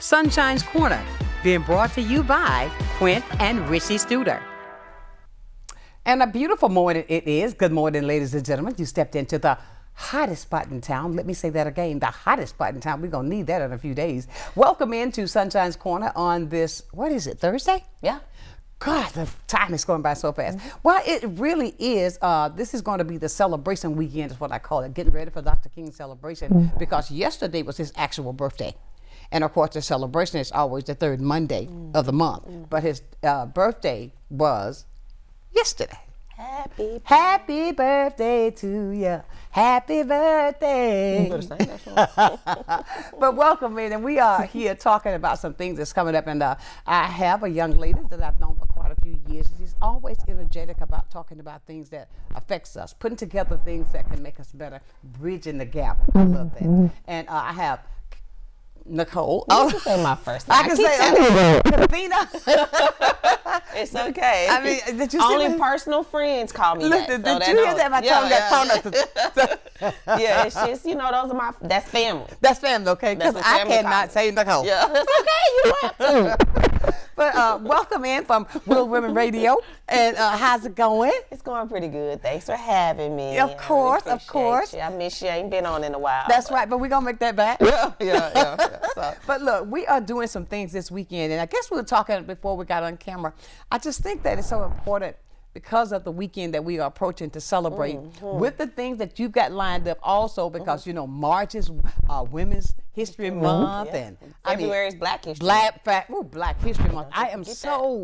Sonshine's Corner, being brought to you by Quint and Richie Studer. And a beautiful morning it is. Good morning, ladies and gentlemen. You stepped into the hottest spot in town. Let me say that again, the hottest spot in town. We're going to need that in a few days. Welcome into Sonshine's Corner on this, what is it, Thursday? Yeah. God, the time is going by so fast. Well, it really is. This is going to be the celebration weekend is what I call it, getting ready for Dr. King's celebration, because yesterday was his actual birthday. And of course, the celebration is always the third Monday of the month. But his birthday was yesterday. Happy birthday to you. Happy birthday. You better sing that song. But welcome in, and we are here talking about some things that's coming up. And I have a young lady that I've known for quite a few years. She's always energetic about talking about things that affects us, putting together things that can make us better, bridging the gap. I love that. And I have Nicole. You can say my first name. I can say Keithina. It's okay. I mean, did you only personal friends call me Listen, that. did you hear that? My tongue got thrown Yeah, it's just, those are that's family. That's family, okay? Because I cannot say Nicole. Yeah, that's okay. You don't have to. But welcome in from Real Women Radio. And how's it going? It's going pretty good. Thanks for having me. Of course, really of course. You. I miss you. I ain't been on in a while. That's right, but we're going to make that back. Yeah. So. But look, we are doing some things this weekend, and I guess we were talking before we got on camera. I just think that it's so important because of the weekend that we are approaching to celebrate with the things that you've got lined up also, because, March is Women's History Month. Yeah. And February is Black History Month. Black History Month. I am so...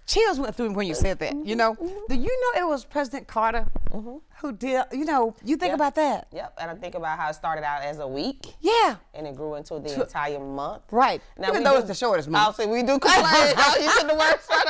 Chills went through me when you said that. Do you know it was President Carter who did, you think about that. Yep, and I think about how it started out as a week. Yeah. And it grew into the entire month. Right. Now, even though it's the shortest month. I'll say we do complain. You said the word short.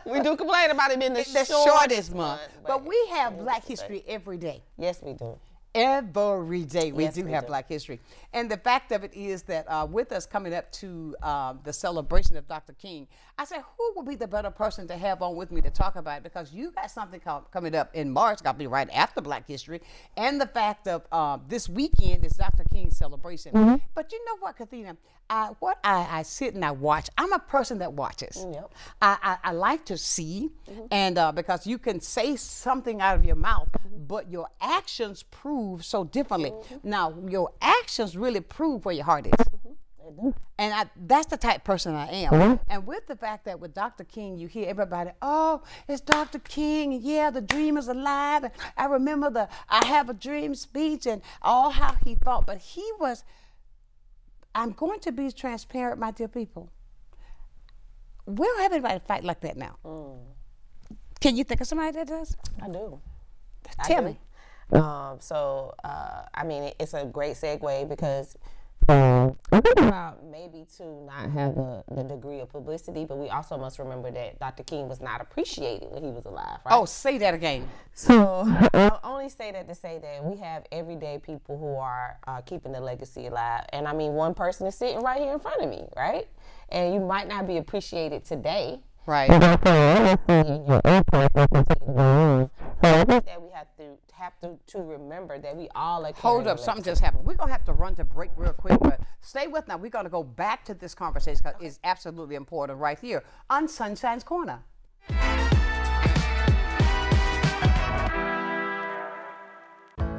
We do complain about it being the shortest month. But we have Black History every day. Yes, we do. Every day we do have do. Black History. And the fact of it is that with us coming up to the celebration of Dr. King, I said, who would be the better person to have on with me to talk about it? Because you got something coming up in March, got to be right after Black History. And the fact of this weekend is Dr. King's celebration. But you know what, Keithina? I sit and I watch. I'm a person that watches. Yep. I like to see, and because you can say something out of your mouth, but your actions prove so differently. Now, your actions really prove where your heart is. And that's the type of person I am. And with the fact that with Dr. King, you hear everybody, oh, it's Dr. King, and yeah, the dream is alive. And I remember the I Have a Dream speech and all how he felt. But he was, I'm going to be transparent, my dear people. We don't have anybody fight like that now. Can you think of somebody that does? I do. Tell me. It's a great segue because I think about maybe to not have the degree of publicity, but we also must remember that Dr. King was not appreciated when he was alive, right? Oh, say that again. So I'll only say that to say that we have everyday people who are keeping the legacy alive. And one person is sitting right here in front of me, right? And you might not be appreciated today. Right. So I think that we have to remember that we all are. Hold up, something just happened. We're gonna have to run to break real quick, but stay with now. We're gonna go back to this conversation because it's absolutely important right here on Sonshine's Corner.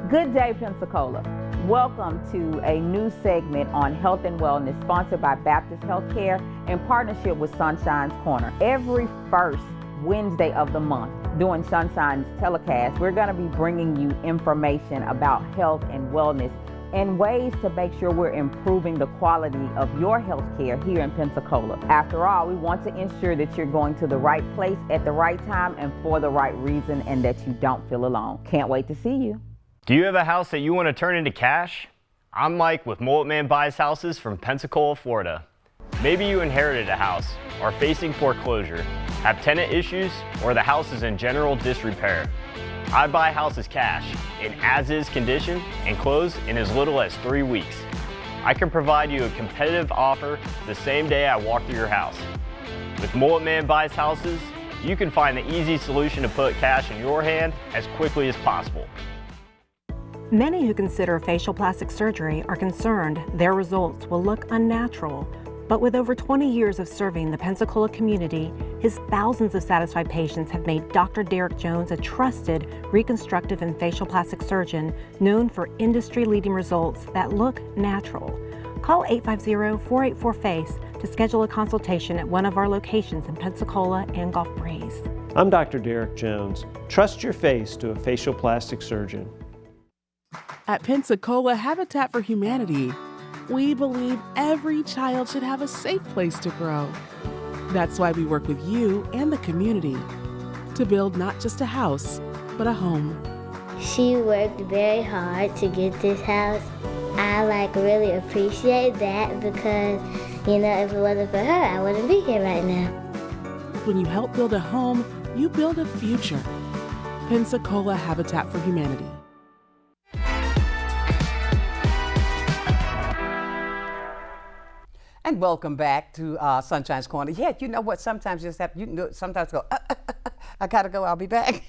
Good day, Pensacola. Welcome to a new segment on health and wellness sponsored by Baptist Healthcare in partnership with Sonshine's Corner. Every first Wednesday of the month during Sonshine's telecast, we're going to be bringing you information about health and wellness and ways to make sure we're improving the quality of your health care here in Pensacola. After all, we want to ensure that you're going to the right place at the right time and for the right reason, and that you don't feel alone. Can't wait to see you. Do you have a house that you want to turn into cash? I'm Mike with Mullet Man Buys Houses from Pensacola, Florida. Maybe you inherited a house, are facing foreclosure, have tenant issues, or the house is in general disrepair. I buy houses cash, in as-is condition, and close in as little as 3 weeks. I can provide you a competitive offer the same day I walk through your house. With Mullet Man Buys Houses, you can find the easy solution to put cash in your hand as quickly as possible. Many who consider facial plastic surgery are concerned their results will look unnatural. But with over 20 years of serving the Pensacola community, his thousands of satisfied patients have made Dr. Derek Jones a trusted reconstructive and facial plastic surgeon known for industry-leading results that look natural. Call 850-484-FACE to schedule a consultation at one of our locations in Pensacola and Gulf Breeze. I'm Dr. Derek Jones. Trust your face to a facial plastic surgeon. At Pensacola Habitat for Humanity, we believe every child should have a safe place to grow. That's why we work with you and the community to build not just a house, but a home. She worked very hard to get this house. I really appreciate that because, if it wasn't for her, I wouldn't be here right now. When you help build a home, you build a future. Pensacola Habitat for Humanity. And welcome back to Sunshine's Corner. Yeah, you know what? Sometimes you just have, sometimes go, I gotta go, I'll be back.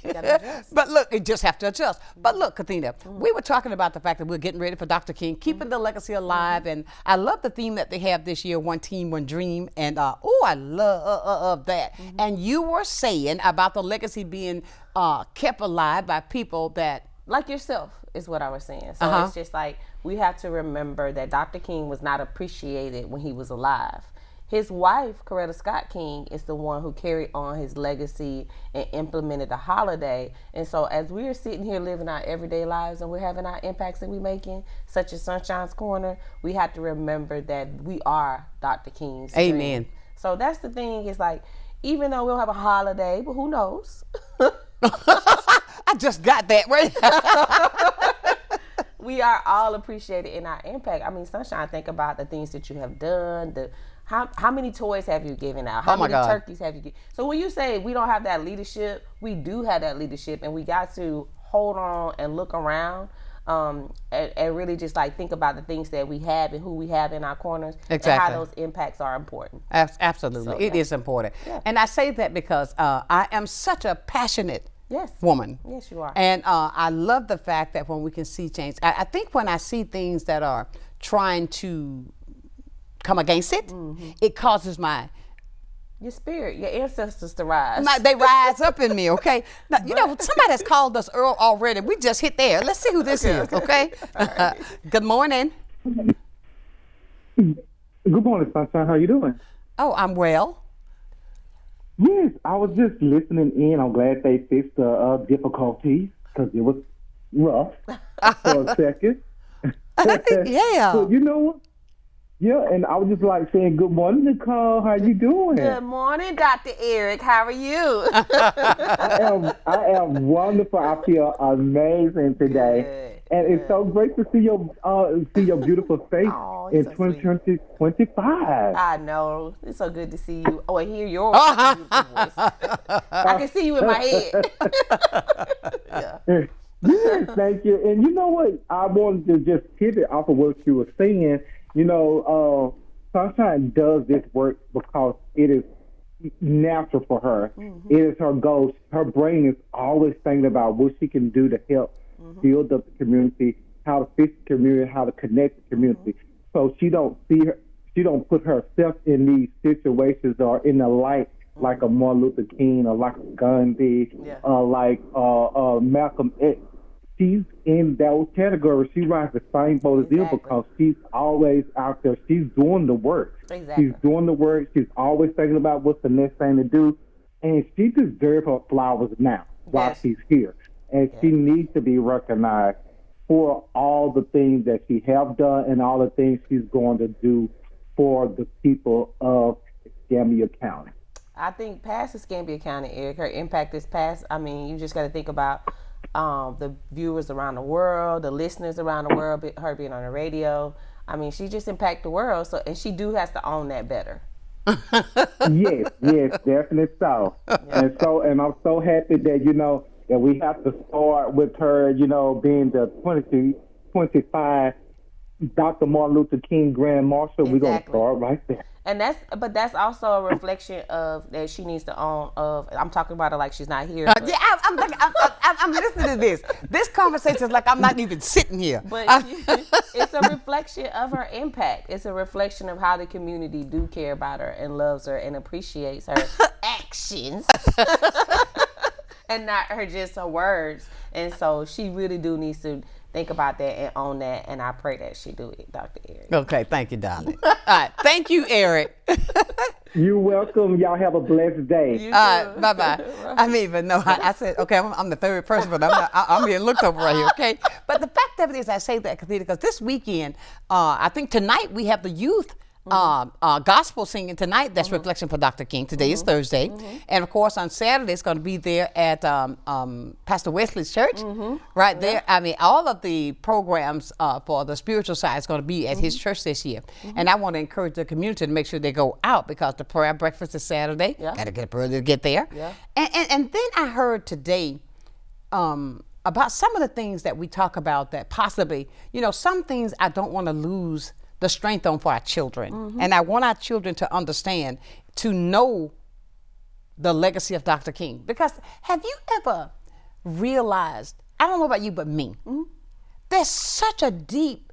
But look, you just have to adjust. But look, Keithina, we were talking about the fact that we're getting ready for Dr. King, keeping the legacy alive. And I love the theme that they have this year, One Team, One Dream. And I love that. And you were saying about the legacy being kept alive by people that, like yourself is what I was saying. So it's just like, we have to remember that Dr. King was not appreciated when he was alive. His wife, Coretta Scott King, is the one who carried on his legacy and implemented the holiday. And so as we are sitting here living our everyday lives and we're having our impacts that we're making, such as Sunshine's Corner, we have to remember that we are Dr. King's Amen. dream. So that's the thing, is like, even though we don't have a holiday, but who knows? I just got that right. We are all appreciated in our impact. I mean, Sunshine, think about the things that you have done. How many toys have you given out? How many turkeys have you given? So when you say we don't have that leadership, we do have that leadership, and we got to hold on and look around and really just like think about the things that we have and who we have in our corners. Exactly. And how those impacts are important. Absolutely. So, it is important. Yeah. And I say that because I am such a passionate woman. Yes, you are. And I love the fact that when we can see change, I think when I see things that are trying to come against it, it causes your spirit, your ancestors to rise. They rise up in me, okay? Now, somebody has called us Earl already. We just hit there. Let's see who this is, okay? Right. Good morning. Good morning, Sunshine. How you doing? Oh, I'm well. Yes, I was just listening in. I'm glad they fixed the difficulties because it was rough for a second. Yeah. So, you know what? Yeah, and I was just like saying, good morning, Nicole. How you doing? Good morning, Dr. Eric. How are you? I am wonderful. I feel amazing today. Good. And it's so great to see your beautiful face in so 2025. I know. It's so good to see you. Oh, I hear your beautiful voice. I can see you in my head. Yeah. Yes, thank you. And you know what? I wanted to just pivot off of what you were saying. Sunshine does this work because it is natural for her. It is her goal. Her brain is always thinking about what she can do to help build up the community, how to fix the community, how to connect the community. So she don't put herself in these situations or in the light like a Martin Luther King or like a Gandhi or like Malcolm X. She's in those categories. She rides the same boat as them because she's always out there. She's doing the work. Exactly. She's doing the work. She's always thinking about what's the next thing to do. And she deserves her flowers now while she's here. And she needs to be recognized for all the things that she have done and all the things she's going to do for the people of Escambia County. I think past Escambia County, Eric, her impact is past. I mean, you just got to think about the viewers around the world, the listeners around the world, her being on the radio. I mean, she just impacted the world, so and she has to own that better. Yes, definitely so. And I'm so happy that that we have to start with her, being the 25 Dr. Martin Luther King Grand Marshal, we're going to Exactly. start right there. And that's also a reflection of that she needs to own of. I'm talking about it like she's not here. But, Yeah, I'm listening to this. This conversation is like I'm not even sitting here. but it's a reflection of her impact. It's a reflection of how the community do care about her and loves her and appreciates her actions. And not her just her words. And so she really do needs to think about that and own that. And I pray that she do it, Dr. Eric. Okay, thank you, darling. All right, thank you, Eric. You're welcome. Y'all have a blessed day. You All right, too. bye-bye. I mean, but no, I said, okay, I'm the third person, but I'm being looked over right here, okay? But the fact of it is, I say that, Keithina, because this weekend, I think tonight we have the youth gospel singing tonight. That's Reflection for Dr. King. Today is Thursday. And of course, on Saturday, it's going to be there at Pastor Wesley's church, right there. I mean, all of the programs for the spiritual side is going to be at his church this year. And I want to encourage the community to make sure they go out, because the prayer breakfast is Saturday. Got to get up early to get there. And then I heard today about some of the things that we talk about that possibly, some things I don't want to lose the strength on for our children. And I want our children to understand, to know the legacy of Dr. King. Because have you ever realized, I don't know about you, but me, there's such a deep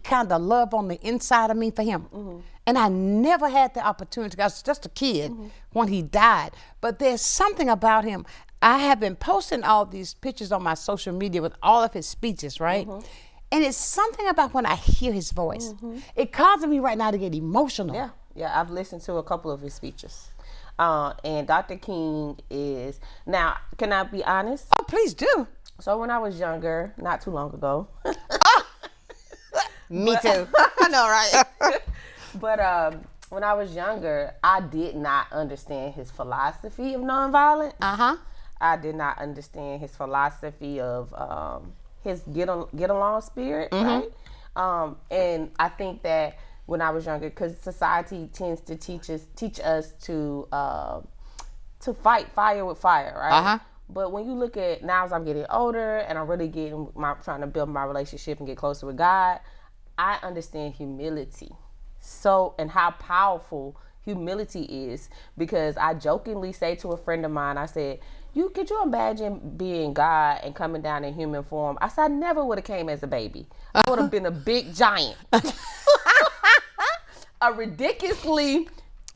kind of love on the inside of me for him. And I never had the opportunity, I was just a kid when he died. But there's something about him. I have been posting all these pictures on my social media with all of his speeches, right? And it's something about when I hear his voice. It causes me right now to get emotional. Yeah, I've listened to a couple of his speeches. And Dr. King is, now, can I be honest? Oh, please do. So when I was younger, not too long ago. Me too. I know, right? But when I was younger, I did not understand his philosophy of nonviolence. I did not understand his philosophy of his get along spirit, right? And I think that when I was younger, because society tends to teach us to fight fire with fire, right? But when you look at now, as I'm getting older and I'm really trying to build my relationship and get closer with God, I understand humility. So, and how powerful humility is, because I jokingly say to a friend of mine, I said, could you imagine being God and coming down in human form? I said, I never would have came as a baby. I would have been a big giant. A ridiculously,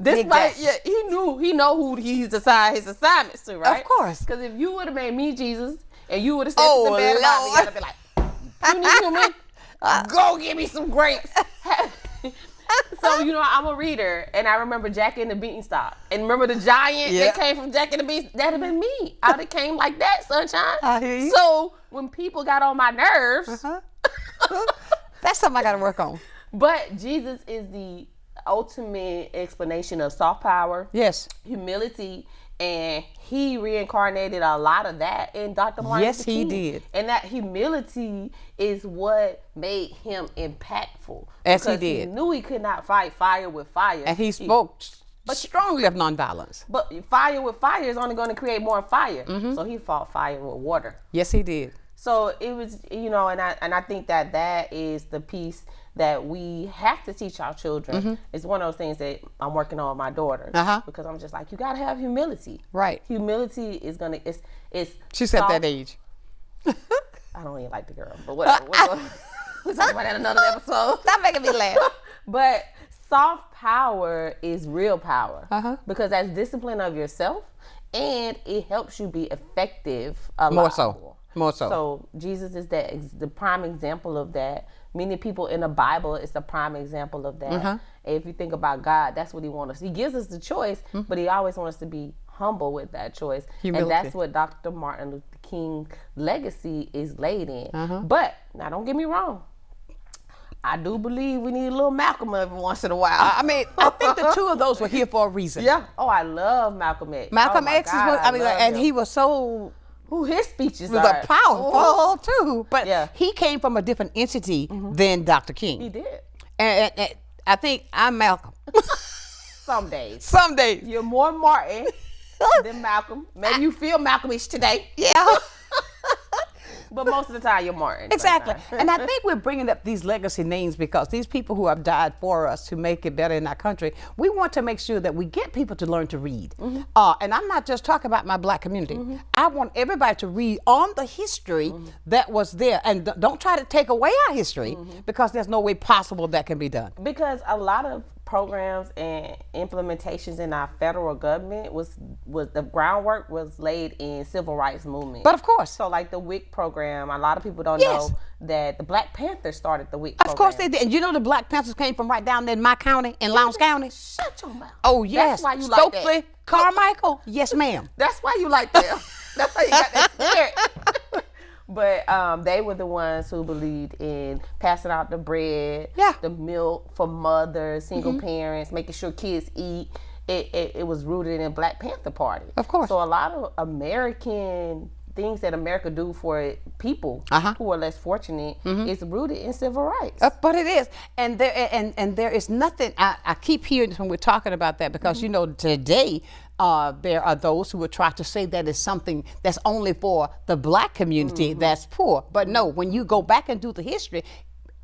he know who he's assigned his assignments to, right? Of course. Because if you would have made me Jesus and you would have said something bad about me, I'd have been like, you need human? Go get me some grapes. So, I'm a reader, and I remember Jack and the Beanstalk. And remember the giant that came from Jack and the Beanstalk? That'd have been me. I would have came like that, Sonshine. I hear you. So, when people got on my nerves. That's something I got to work on. But Jesus is the ultimate explanation of soft power. Yes. Humility. And he reincarnated a lot of that in Dr. Martin Luther King. Yes, he did. And that humility is what made him impactful. Yes, he because did. He knew he could not fight fire with fire. And he spoke strongly of nonviolence. But fire with fire is only going to create more fire. So he fought fire with water. Yes, he did. So it was, and I think that is the piece that we have to teach our children. It's one of those things that I'm working on with my daughter, because I'm just like, you got to have humility. Right. Humility is going to, it's She's at that age. I don't even like the girl, but whatever. We'll talk about that in another episode. Stop making me laugh. But soft power is real power, because that's discipline of yourself, and it helps you be effective a lot More so. So Jesus is the prime example of that. Many people in the Bible is the prime example of that. And if you think about God, that's what he wants us. He gives us the choice, but he always wants us to be humble with that choice. Humility. And that's what Dr. Martin Luther King's legacy is laid in. But, now don't get me wrong, I do believe we need a little Malcolm every once in a while. I think the two of those were here for a reason. Yeah. Oh, I love Malcolm X. Malcolm X God, he was so... his speeches are powerful too, but Yeah. he came from a different entity than Dr. King. He did. And I think I'm Malcolm. Some days. Some days. You're more Martin than Malcolm. Maybe you feel Malcolmish today. Yeah. But most of the time, you're Martin. Exactly. And I think we're bringing up these legacy names because these people who have died for us to make it better in our country, we want to make sure that we get people to learn to read. And I'm not just talking about my black community. I want everybody to read on the history that was there. And don't try to take away our history because there's no way possible that can be done. Because a lot of programs and implementations in our federal government was the groundwork was laid in civil rights movement. But of course. So like the WIC program, a lot of people don't know that the Black Panthers started the WIC program. Of course they did. And you know the Black Panthers came from right down there in my county, in Lowndes County? Shut your mouth. Oh yes. That's why you Stokely, like that. Carmichael? Yes, ma'am. That's why you like them. That's why you got that spirit. But they were the ones who believed in passing out the bread, the milk for mothers, single parents, making sure kids eat. It was rooted in Black Panther Party. Of course. So a lot of American things that America do for people who are less fortunate is rooted in civil rights. But it is, and there is nothing. I keep hearing this when we're talking about that because you know today there are those who would try to say that is something that's only for the black community that's poor. But no, when you go back and do the history,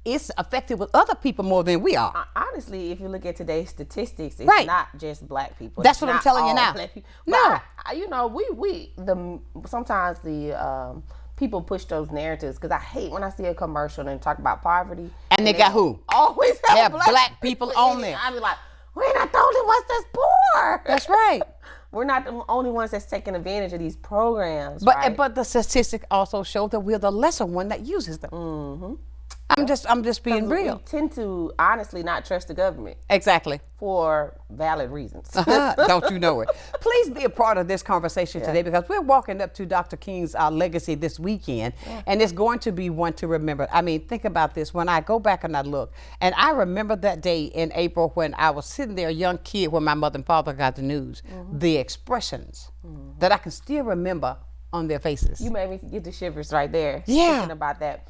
it's affected with other people more than we are. Honestly, if you look at today's statistics, it's not just black people. That's what I'm telling you now. No, you know, sometimes the people push those narratives because I hate when I see a commercial and talk about poverty. And they got who? Always have black people on there. I be like, we're not the only ones that's poor. That's right. We're not the only ones that's taking advantage of these programs. But but the statistics also show that we're the lesser one that uses them. I'm just being real. We tend to honestly not trust the government. Exactly. For valid reasons. Don't you know it? Please be a part of this conversation today because we're walking up to Dr. King's legacy this weekend, and it's going to be one to remember. I mean, think about this. When I go back and I look, and I remember that day in April when I was sitting there, a young kid, when my mother and father got the news, the expressions that I can still remember on their faces. You made me get the shivers right there. Yeah. Thinking about that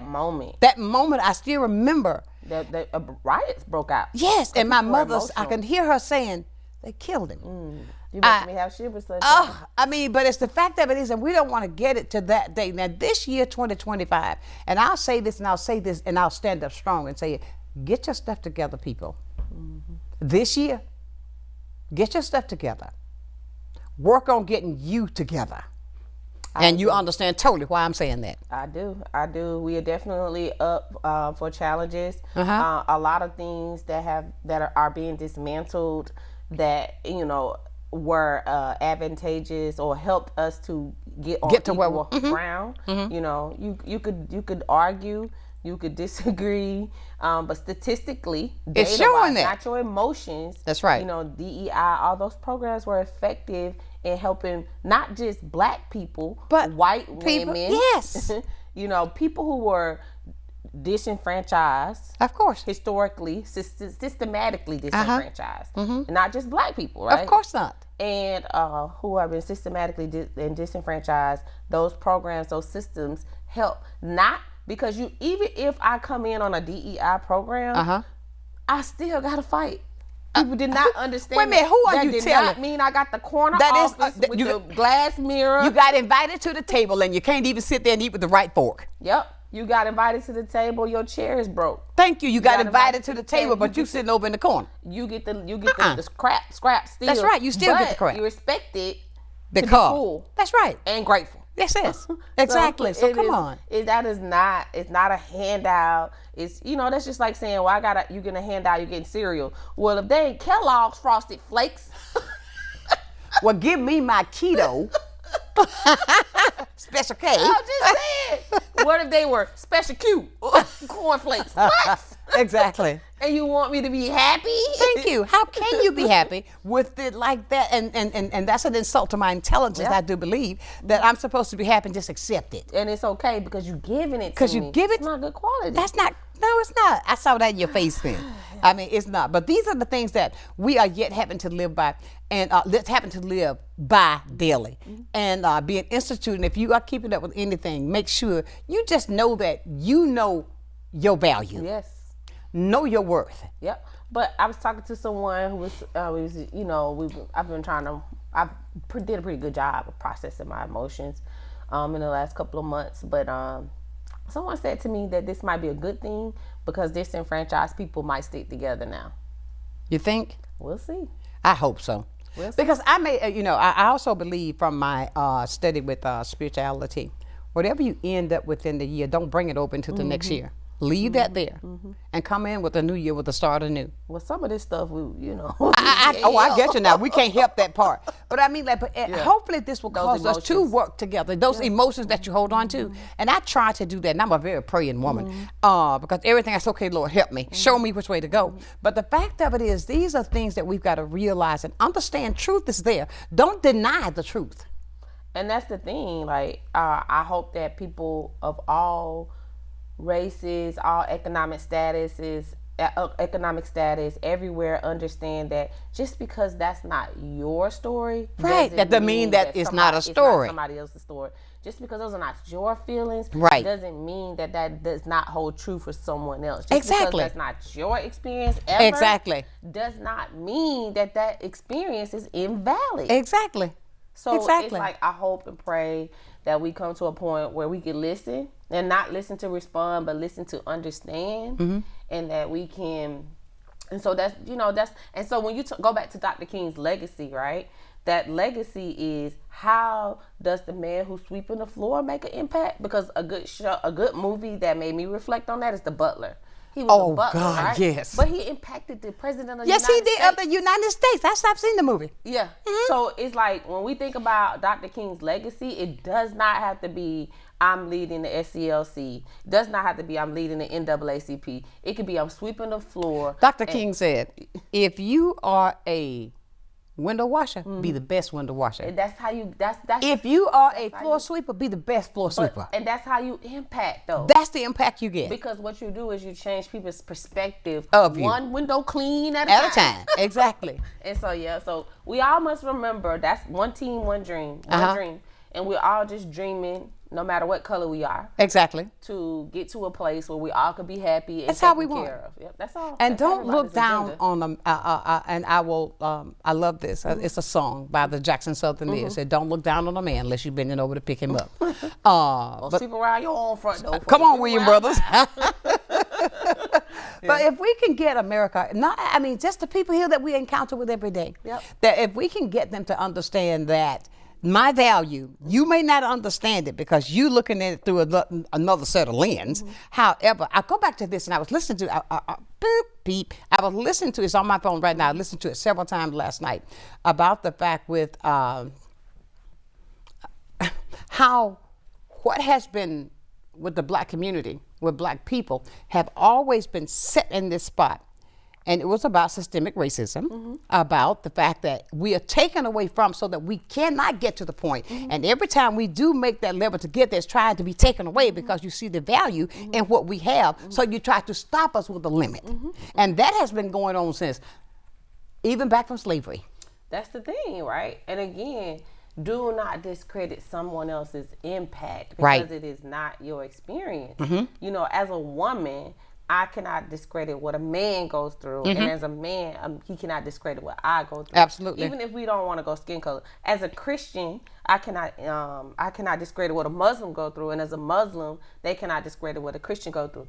moment. That moment, I still remember. The riots broke out. Yes, and my mother's, I can hear her saying, they killed him. You make me have shivers. I mean, but it's the fact of it is, and we don't want to get it to that day. Now, this year, 2025, and I'll say this, and I'll say this, and I'll stand up strong and say it, get your stuff together, people. This year, get your stuff together. Work on getting you together. And you understand totally why I'm saying that. I do. We are definitely up for challenges. A lot of things that are being dismantled that, you know, were advantageous or helped us to get to equal ground. You know, you could argue, you could disagree, but statistically, it's showing that. Not your emotions. That's right. You know, DEI, all those programs were effective in helping not just black people, but white people, women. Yes. You know, people who were disenfranchised. Of course. Historically, systematically disenfranchised. Not just black people, right? Of course not. And who have been systematically disenfranchised, those programs, those systems help. Not because even if I come in on a DEI program, I still got to fight. People did not understand. Wait a minute, who are you telling? That did not mean I got the corner office with the glass mirror. You got invited to the table and you can't even sit there and eat with the right fork. Yep. You got invited to the table, your chair is broke. Thank you. You got invited to the table, but you sitting over in the corner. You get the scrap still. That's right. You still get the crap. You respect it because to be cool. That's right. And grateful. Yes. Exactly. So come on. That is not. It's not a handout. It's, you know, that's just like saying, well, you getting a handout, you getting cereal. Well, if they ain't Kellogg's Frosted Flakes, well, give me my keto Special K. I'm just saying. What if they were Special Q cornflakes? What? Exactly. And you want me to be happy? Thank you. How can you be happy with it like that? And that's an insult to my intelligence. I do believe that I'm supposed to be happy and just accept it. And it's okay because you're giving it to me. Because you give it. It's not good quality. That's not. No, it's not. I saw that in your face then. I mean, it's not. But these are the things that we are yet having to live by and having to live by daily. And being instituted. And if you are keeping up with anything, make sure you just know that you know your value. Yes. Know your worth. Yep. But I was talking to someone who was you know, I did a pretty good job of processing my emotions. in the last couple of months. But someone said to me that this might be a good thing because disenfranchised people might stick together now. You think? We'll see. I hope so. We'll see. Because I also believe from my study with spirituality, whatever you end up with in the year, don't bring it over into the next year. Leave that there and come in with a new year with a start anew. Well, some of this stuff, I get you now. We can't help that part. But I mean, hopefully this will cause us to work together. Those emotions that you hold on to. And I try to do that. And I'm a very praying woman because everything I say, okay, Lord, help me. Show me which way to go. But the fact of it is, these are things that we've got to realize and understand. Truth is there. Don't deny the truth. And that's the thing. Like, I hope that people of all races, all economic status, everywhere understand that just because that's not your story, right? That doesn't mean that it's not a story. It's not somebody else's story. Just because those are not your feelings, right, doesn't mean that does not hold true for someone else. Just exactly. because that's not your experience ever, exactly, does not mean that experience is invalid. Exactly. So it's like, I hope and pray that we come to a point where we can listen and not listen to respond, but listen to understand, and that we can. And so and so when you go back to Dr. King's legacy, right? That legacy is, how does the man who's sweeping the floor make an impact? Because a good movie that made me reflect on that is The Butler. He was a butler, God, right? Yes. But he impacted the president of the United States. Yes, he did, of the United States. I've seen the movie. Yeah. So it's like, when we think about Dr. King's legacy, it does not have to be, I'm leading the SCLC. It does not have to be, I'm leading the NAACP. It could be, I'm sweeping the floor. Dr. King said, if you are a window washer, be the best window washer. And that's how you, that's if you are a floor sweeper, be the best floor sweeper. And that's how you impact, though. That's the impact you get. Because what you do is you change people's perspective of you. One window clean at a time. Exactly. And so, so we all must remember, that's one team, one dream, one dream. And we're all just dreaming, no matter what color we are. Exactly. To get to a place where we all could be happy and that's how we taken want. care of. Yep, that's all. And that's don't look down agenda. on them. And I will. I love this. It's a song by the Jackson Southern. It said, "Don't look down on a man unless you're bending over to pick him up." But sweep around your own front door. Come on, William Brothers. But if we can get America, just the people here that we encounter with every day, that if we can get them to understand that my value, you may not understand it because you looking at it through another set of lens. However, I go back to this, and I was listening to beep. I was listening to, it's on my phone right now. I listened to it several times last night about the fact with how what has been with the black community, with black people, have always been set in this spot. And it was about systemic racism, about the fact that we are taken away from so that we cannot get to the point. And every time we do make that level to get there, it's trying to be taken away because you see the value in what we have. So you try to stop us with a limit. And that has been going on since, even back from slavery. That's the thing, right? And again, do not discredit someone else's impact because it is not your experience. You know, as a woman, I cannot discredit what a man goes through, and as a man, he cannot discredit what I go through. Absolutely. Even if we don't want to go skin color. As a Christian, I cannot discredit what a Muslim go through, and as a Muslim, they cannot discredit what a Christian go through.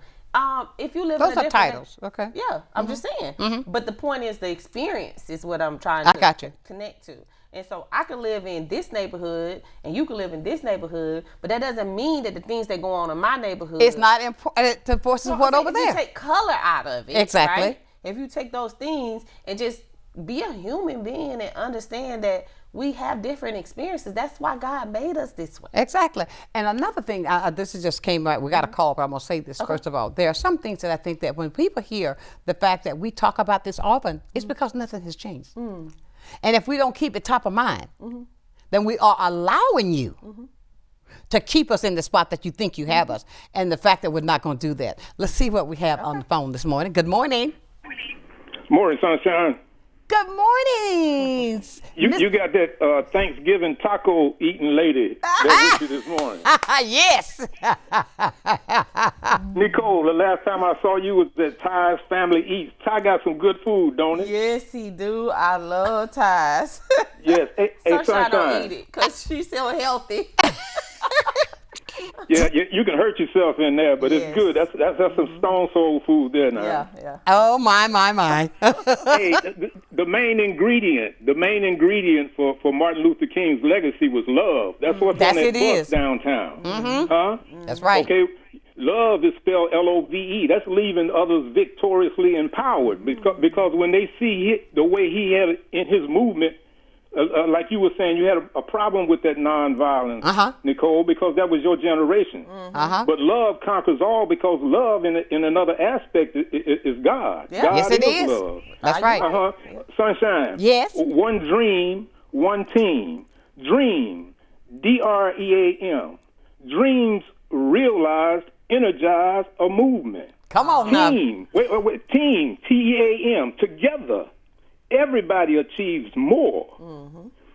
If you live those in a are titles, okay? Yeah, I'm just saying. But the point is, the experience is what I'm trying to connect to. And so I can live in this neighborhood and you can live in this neighborhood, but that doesn't mean that the things that go on in my neighborhood, it's not important to force what over there. You take color out of it. Exactly. Right? If you take those things and just be a human being and understand that we have different experiences. That's why God made us this way. Exactly. And another thing, this just came right. We got a call, but I'm going to say this first of all. There are some things that I think that when people hear the fact that we talk about this often, it's because nothing has changed. And if we don't keep it top of mind, then we are allowing you to keep us in the spot that you think you have us. And the fact that we're not going to do that. Let's see what we have on the phone this morning. Good morning. Morning, Sonshine. Good morning. You got that Thanksgiving taco eating lady that with you this morning. Yes. Nicole, the last time I saw you was at Ty's Family Eats. Ty got some good food, don't it? Yes, he do. I love Ty's. Yes. Hey, Sunshine Sunshine. don't eat it because she's so healthy. Yeah, you can hurt yourself in there, but it's good. That's some stone soul food there now. Yeah. Oh, my. Hey, the main ingredient for Martin Luther King's legacy was love. That's what's on that bus downtown. Huh? That's right. Okay. Love is spelled L-O-V-E. That's leaving others victoriously empowered, because when they see the way he had it in his movement, like you were saying, you had a problem with that nonviolence, Nicole, because that was your generation. But love conquers all, because love, in another aspect, is God. Yeah. God Yes, it is. love. That's right. Sunshine. Yes. One dream, one team. Dream, D-R-E-A-M. Dreams realized, energize a movement. Come on now. Team, wait, team, T-E-A-M, together. Everybody achieves more.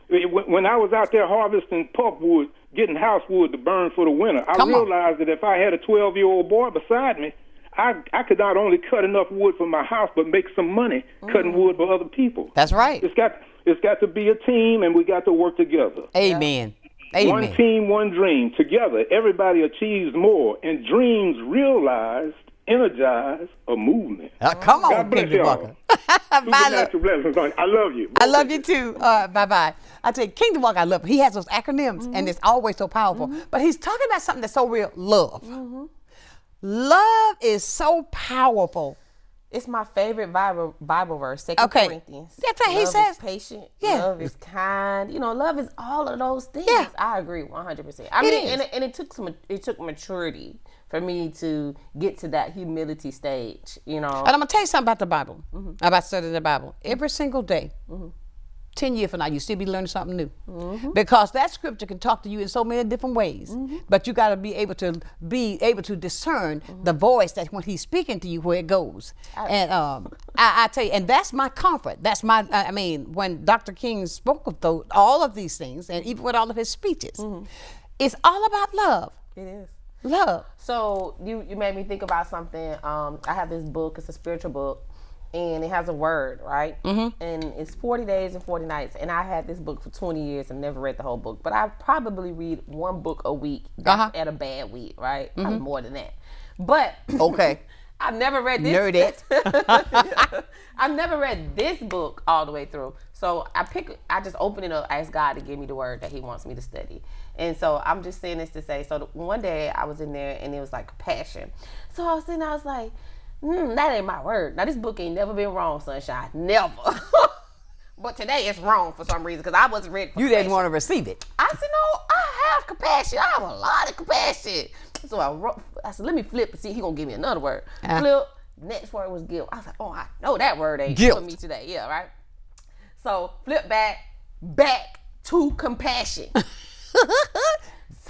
When I was out there harvesting pulpwood, getting house wood to burn for the winter, I realized that if I had a 12-year-old boy beside me, I could not only cut enough wood for my house, but make some money cutting wood for other people. That's right. It's got to be a team, and we got to work together. Amen. One team, one dream. Together, everybody achieves more, and dreams realized energize a movement. Come on, God bless y'all. Supernatural blessings. I love you. I love you too. Bye-bye. I tell you, Kingdom Walker, I love him. He has those acronyms, and it's always so powerful. But he's talking about something that's so real, love. Love is so powerful. It's my favorite Bible verse, 2 Corinthians. That's what he says. Love is patient. Yeah. Love is kind. Love is all of those things. Yeah. I agree 100%. It took maturity for me to get to that humility stage, And I'm going to tell you something about the Bible, about studying the Bible. Every single day, 10 years from now, you still be learning something new. Because that scripture can talk to you in so many different ways. But you got to be able to discern the voice that when he's speaking to you, where it goes. And I tell you, and that's my comfort. That's my, when Dr. King spoke of all of these things, and even with all of his speeches, it's all about love. It is. Love. So you made me think about something. I have this book. It's a spiritual book. And it has a word, right? And it's 40 days and 40 nights. And I had this book for 20 years and never read the whole book. But I probably read one book a week. That's at a bad week, right? Probably more than that. But I've never read this. Nerd it. I've never read this book all the way through. So I just open it up, ask God to give me the word that he wants me to study. And so I'm just saying this to say, so one day I was in there and it was like compassion. So I was sitting there, I was like, that ain't my word. Now, this book ain't never been wrong, Sunshine. Never. But today it's wrong for some reason, because I wasn't ready for You didn't want to receive it. I said, no, I have compassion. I have a lot of compassion. So I said, let me flip and see if he going to give me another word. Flip. Next word was guilt. I was like, I know that word ain't for me today. Yeah, right? So flip back to compassion.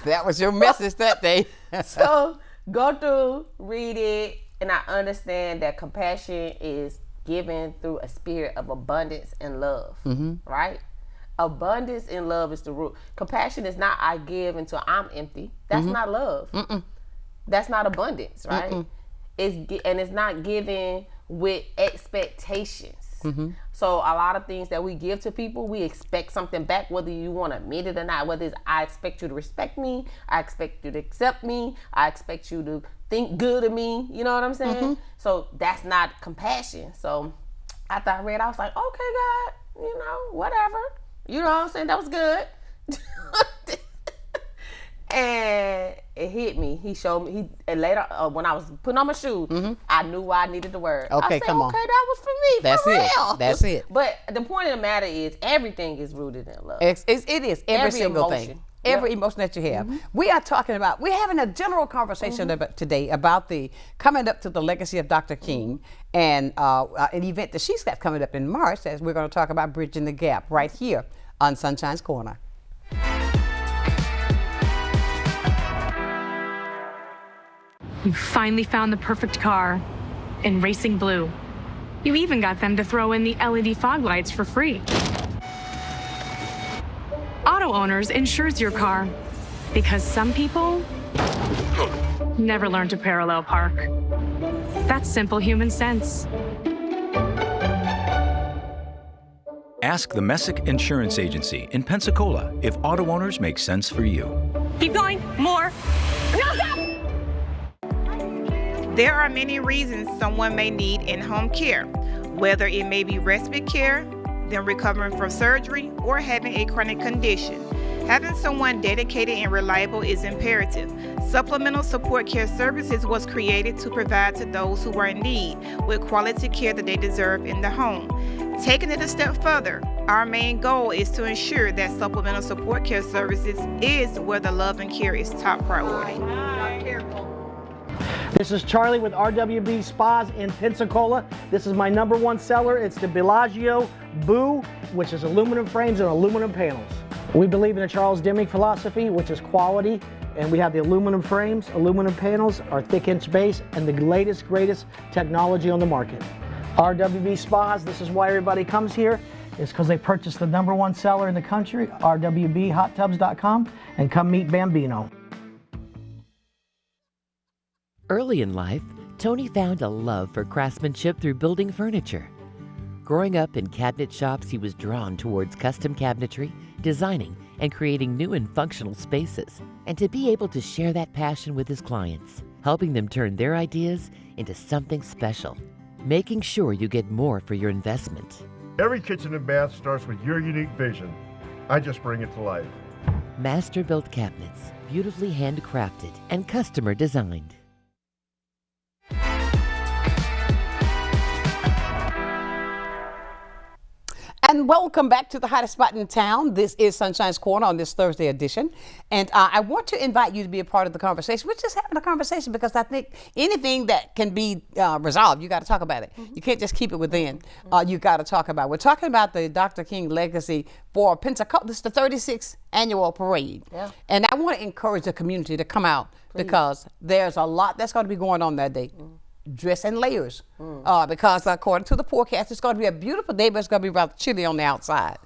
That was your message that day. So go through, read it, and I understand that compassion is given through a spirit of abundance and love, right? Abundance and love is the root. Compassion is not I give until I'm empty. That's not love. That's not abundance, right? It's not given with expectations. So a lot of things that we give to people, we expect something back, whether you want to admit it or not. Whether it's I expect you to respect me, I expect you to accept me, I expect you to think good of me. You know what I'm saying? So that's not compassion. So after I read, I was like, okay, God, whatever. You know what I'm saying? That was good. And it hit me. He showed me. And later, when I was putting on my shoes, I knew why I needed the word. Okay, I said, come on. Okay, that was for me. That's for it. real. That's it. But the point of the matter is, everything is rooted in love. It is every single emotion. thing. Every emotion that you have. We're having a general conversation today about the coming up to the legacy of Dr. King and an event that she's got coming up in March, as we're going to talk about bridging the gap right here on Sunshine's Corner. You finally found the perfect car in racing blue. You even got them to throw in the LED fog lights for free. Auto Owners insures your car because some people never learn to parallel park. That's simple human sense. Ask the Messick Insurance Agency in Pensacola if Auto Owners make sense for you. Keep going, more. There are many reasons someone may need in-home care, whether it may be respite care, them recovering from surgery, or having a chronic condition. Having someone dedicated and reliable is imperative. Supplemental Support Care Services was created to provide to those who are in need with quality care that they deserve in the home. Taking it a step further, our main goal is to ensure that Supplemental Support Care Services is where the love and care is top priority. This is Charlie with RWB Spas in Pensacola. This is my #1 seller. It's the Bellagio Boo, which is aluminum frames and aluminum panels. We believe in the Charles Deming philosophy, which is quality, and we have the aluminum frames, aluminum panels, our thick inch base, and the latest, greatest technology on the market. RWB Spas, this is why everybody comes here. It's because they purchased the #1 seller in the country, rwbhottubs.com, and come meet Bambino. Early in life, Tony found a love for craftsmanship through building furniture. Growing up in cabinet shops, he was drawn towards custom cabinetry, designing, and creating new and functional spaces. And to be able to share that passion with his clients, helping them turn their ideas into something special, making sure you get more for your investment. Every kitchen and bath starts with your unique vision. I just bring it to life. Master-built cabinets, beautifully handcrafted and customer designed. And welcome back to the hottest spot in town. This is Sunshine's Corner on this Thursday edition. And I want to invite you to be a part of the conversation. We're just having a conversation because I think anything that can be resolved, you got to talk about it. You can't just keep it within. You got to talk about it. We're talking about the Dr. King legacy for Pensacola. This is the 36th annual parade. Yeah. And I want to encourage the community to come out because there's a lot that's going to be going on that day. Dress in layers because according to the forecast, it's going to be a beautiful day, but it's going to be rather chilly on the outside.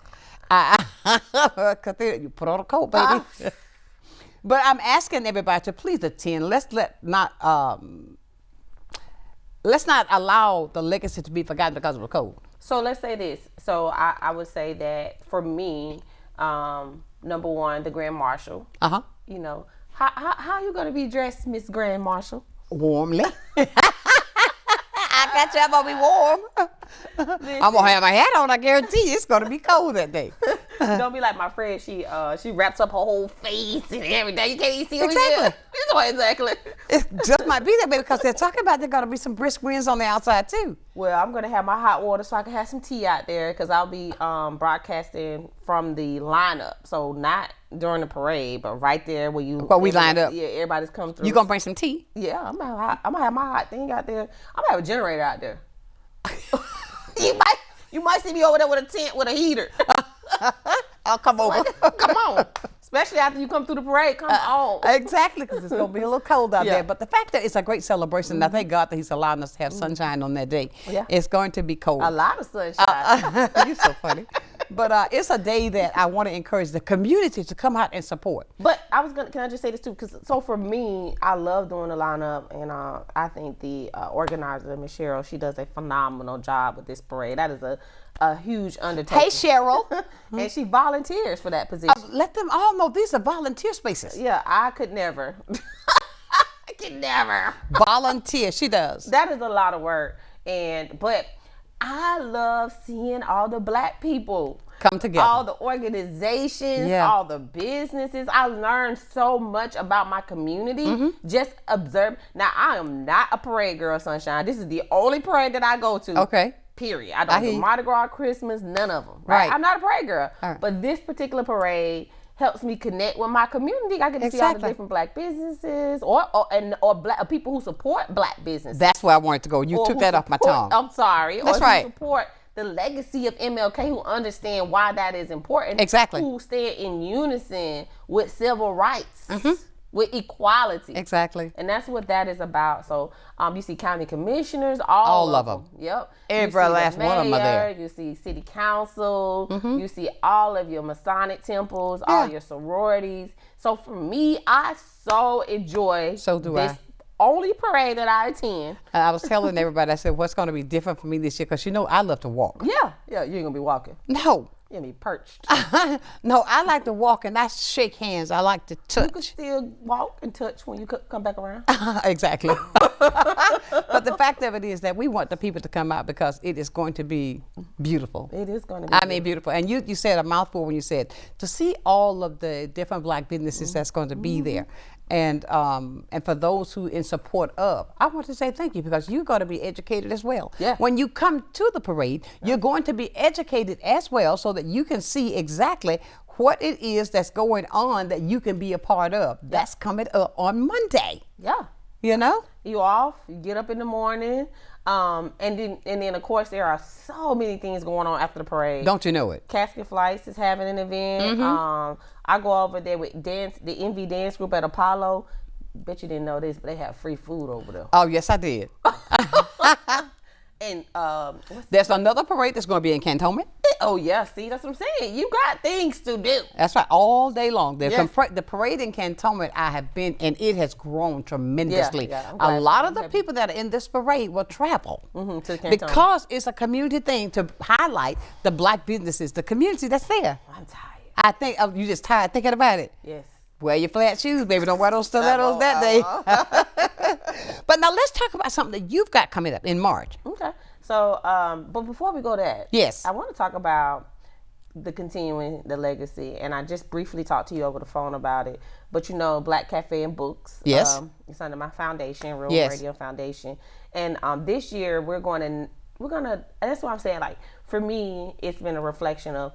You put on a coat, baby. But I'm asking everybody to please attend. Let's not allow the legacy to be forgotten because of the cold. So let's say this. So I would say that for me, #1, the Grand Marshal. You know, how are you going to be dressed, Miss Grand Marshal? Warmly. I got you. I'm gonna be warm. I'm gonna have my hat on. I guarantee you, it's gonna be cold that day. Don't be like my friend. She wraps up her whole face and everything. You can't even see her. Exactly. It just might be that way because they're talking about there's gonna be some brisk winds on the outside too. Well, I'm gonna have my hot water so I can have some tea out there because I'll be broadcasting from the lineup. So not during the parade, but right there where we lined up. Yeah, everybody's come through. You gonna bring some tea? Yeah, I'm gonna have my hot thing out there. I'm gonna have a generator out there. You might see me over there with a tent with a heater. I'll come over. Come on. Especially after you come through the parade, come on. Exactly, because it's going to be a little cold out there. But the fact that it's a great celebration, and I thank God that He's allowing us to have sunshine on that day. Yeah. It's going to be cold. A lot of sunshine. You're so funny. But it's a day that I want to encourage the community to come out and support. But can I just say this too? Because so for me, I love doing the lineup, and I think the organizer, Miss Cheryl, she does a phenomenal job with this parade. That is a huge undertaking. Hey, Cheryl. And she volunteers for that position. Let them all know these are volunteer spaces. Yeah, I could never. I could never. Volunteer, she does. That is a lot of work. But I love seeing all the Black people come together. All the organizations, all the businesses. I learned so much about my community. Just observe. Now, I am not a parade girl, Sunshine. This is the only parade that I go to. Okay. Period. I don't do Mardi Gras, Christmas, none of them. Right. I'm not a parade girl. Right. But this particular parade helps me connect with my community. I get to see all the different Black businesses or Black people who support Black businesses. That's where I wanted to go. You took that off my tongue. I'm sorry. That's right. Who support the legacy of MLK, who understand why that is important. Exactly. Who stand in unison with civil rights. With equality. Exactly. And that's what that is about. So you see county commissioners, all of them. Yep. Every last one of them are there. You see city council. You see all of your Masonic temples, all your sororities. So for me, I so enjoy this only parade that I attend. I was telling everybody, I said, what's going to be different for me this year? Because you know I love to walk. Yeah, you ain't going to be walking. No. You be perched. No, I like to walk and I shake hands. I like to touch. You can still walk and touch when you come back around. Exactly. But the fact of it is that we want the people to come out because it is going to be beautiful. It is going to be beautiful. And you said a mouthful when you said to see all of the different Black businesses that's going to be there. And for those who in support of, I want to say thank you because you're going to be educated as well. Yeah. When you come to the parade, you're going to be educated as well so that you can see exactly what it is that's going on that you can be a part of. That's coming up on Monday. Yeah. You know? You off, you get up in the morning, and then of course there are so many things going on after the parade. Don't you know it? Casket Flights is having an event. I go over there with the MV dance group at Apollo. Bet you didn't know this, but they have free food over there. Oh yes, I did. And there's another parade that's going to be in Cantonment. Oh yeah, see, that's what I'm saying. You got things to do. That's right, all day long. Yes. The parade in Cantonment, I have been, and it has grown tremendously. Yeah, a lot of the people that are in this parade will travel to Cantonment because it's a community thing to highlight the Black businesses, the community that's there. I'm tired. I think you just tired thinking about it. Yes. Wear your flat shoes, baby. Don't wear those stilettos that day. But now let's talk about something that you've got coming up in March. Okay. So, but before we go to that, yes, I want to talk about the continuing the legacy, and I just briefly talked to you over the phone about it. But you know, Black Cafe and Books. Yes. It's under my foundation, Real Radio Foundation, and this year we're gonna. That's what I'm saying. Like for me, it's been a reflection of.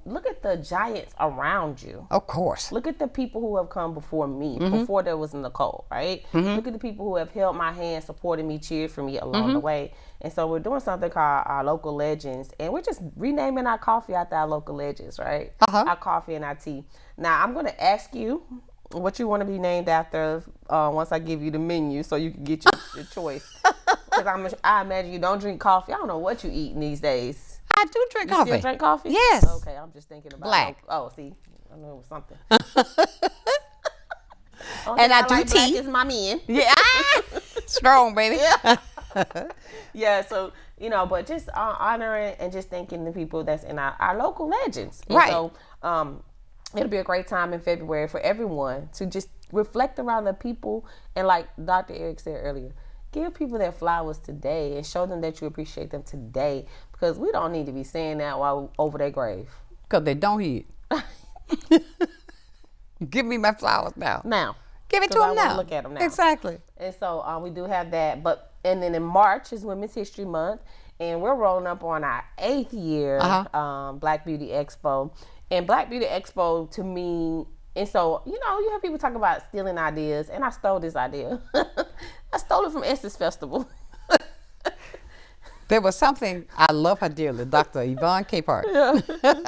Look at the giants around you. Of course. Look at the people who have come before me, before there was Nicole, right? Look at the people who have held my hand, supported me, cheered for me along the way. And so we're doing something called our local legends, and we're just renaming our coffee after our local legends, right? Our coffee and our tea. Now, I'm going to ask you what you want to be named after once I give you the menu so you can get your choice. Because I imagine you don't drink coffee. I don't know what you eat these days. I do drink coffee. You still drink coffee? Yes. Okay, I'm just thinking about Black. Oh, see, I know it was something. And I do like tea. Black is my man. Yeah, strong baby. Yeah. Yeah. So but just honoring and just thanking the people that's in our local legends. And right. So it'll be a great time in February for everyone to just reflect around the people and like Dr. Eric said earlier. Give people their flowers today and show them that you appreciate them today because we don't need to be saying that while over their grave. Because they don't hear it. Give me my flowers now. Now. Give it to them now. Look at them now. Exactly. And so we do have that. And then in March is Women's History Month. And we're rolling up on our 8th year Black Beauty Expo. And Black Beauty Expo to me, and so, you have people talk about stealing ideas, and I stole this idea. I stole it from Essence Festival. There was something, I love her dearly, Dr. Yvonne Capehart. Yeah.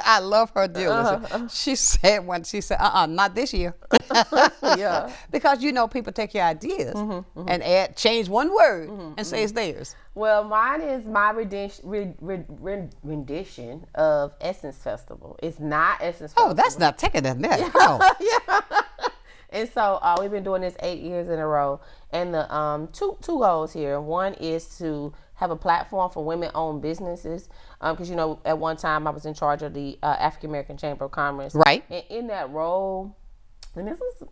I love her dearly. She said not this year. Yeah. Because, people take your ideas and change one word and say it's theirs. Well, mine is my rendition of Essence Festival. It's not Essence Festival. Oh, that's not taking that. Yeah. Yeah. And so we've been doing this 8 years in a row. And the two goals here. One is to have a platform for women-owned businesses. Because, at one time I was in charge of the African American Chamber of Commerce. Right. And in that role, and this was,